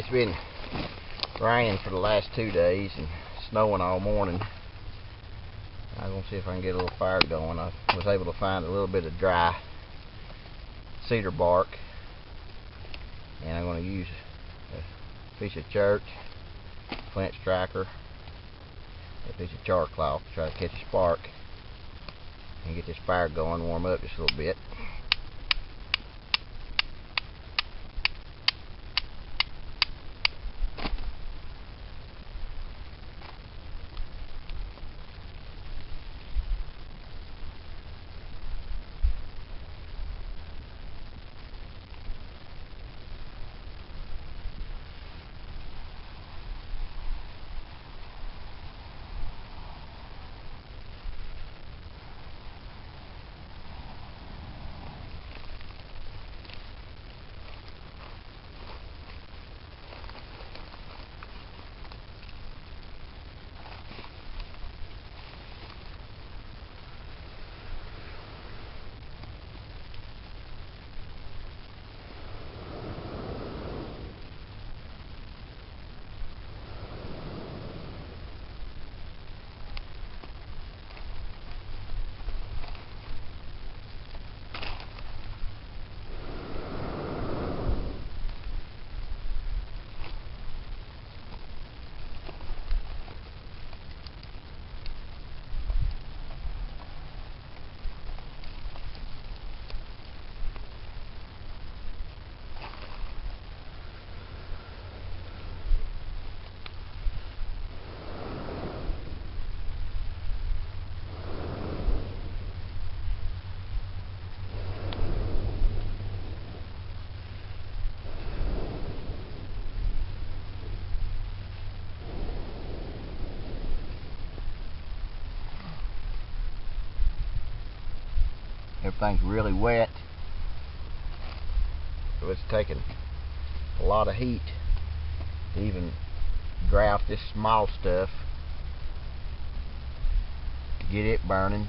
It's been raining for the last 2 days and snowing all morning. I'm going to see if I can get a little fire going. I was able to find a little bit of dry cedar bark, and I'm going to use a piece of church, flint striker, a piece of char cloth to try to catch a spark and get this fire going, warm up just a little bit. Everything's really wet, so it's taking a lot of heat to even dry out this small stuff to get it burning.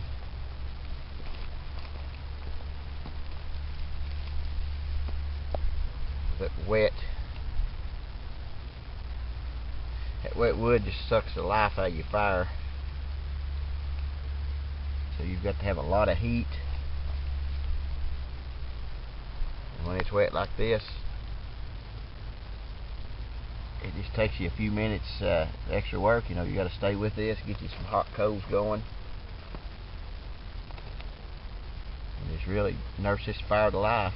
That wet wood just sucks the life out of your fire, so you've got to have a lot of heat. When it's wet like this, it just takes you a few minutes extra work. You know, you got to stay with this, get you some hot coals going, and just really nurse this fire to life.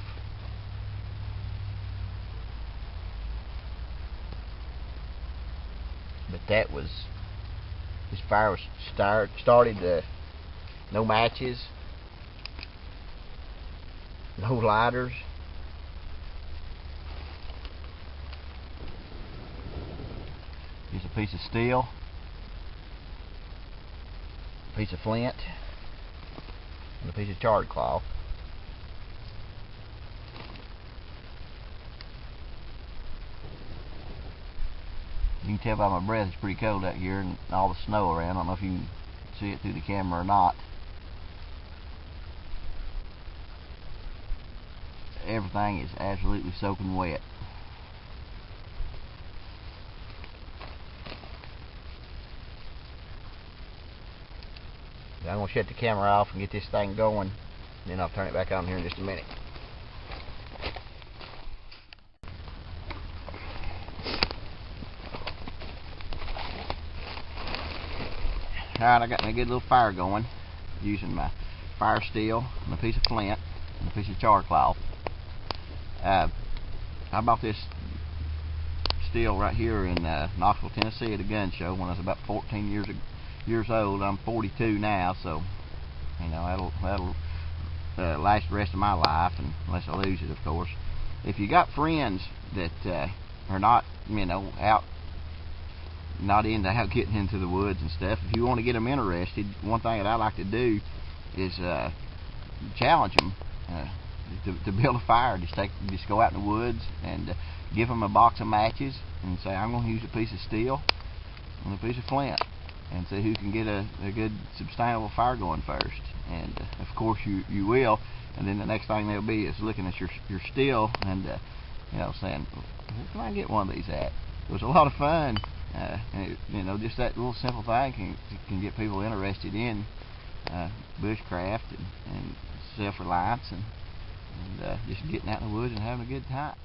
But this fire was started no matches, no lighters. Use a piece of steel, a piece of flint, and a piece of charred cloth. You can tell by my breath it's pretty cold out here and all the snow around. I don't know if you can see it through the camera or not. Everything is absolutely soaking wet. I'm going to shut the camera off and get this thing going, and then I'll turn it back on here in just a minute. Alright, I got my good little fire going using my fire steel and a piece of flint and a piece of char cloth. I bought this steel right here in Knoxville, Tennessee at a gun show when I was about 14 years old. I'm 42 now, so you know that'll last the rest of my life, and unless I lose it, of course. If you got friends that are not, you know, not out getting into the woods and stuff, if you want to get them interested, one thing that I like to do is challenge them to build a fire. Just go out in the woods and give them a box of matches and say, I'm going to use a piece of steel and a piece of flint, and see who can get a good sustainable fire going first. And of course you will, and then the next thing they'll be is looking at your steel and saying, where can I get one of these at? It was a lot of fun. And it, just that little simple thing can get people interested in bushcraft and self-reliance and just getting out in the woods and having a good time.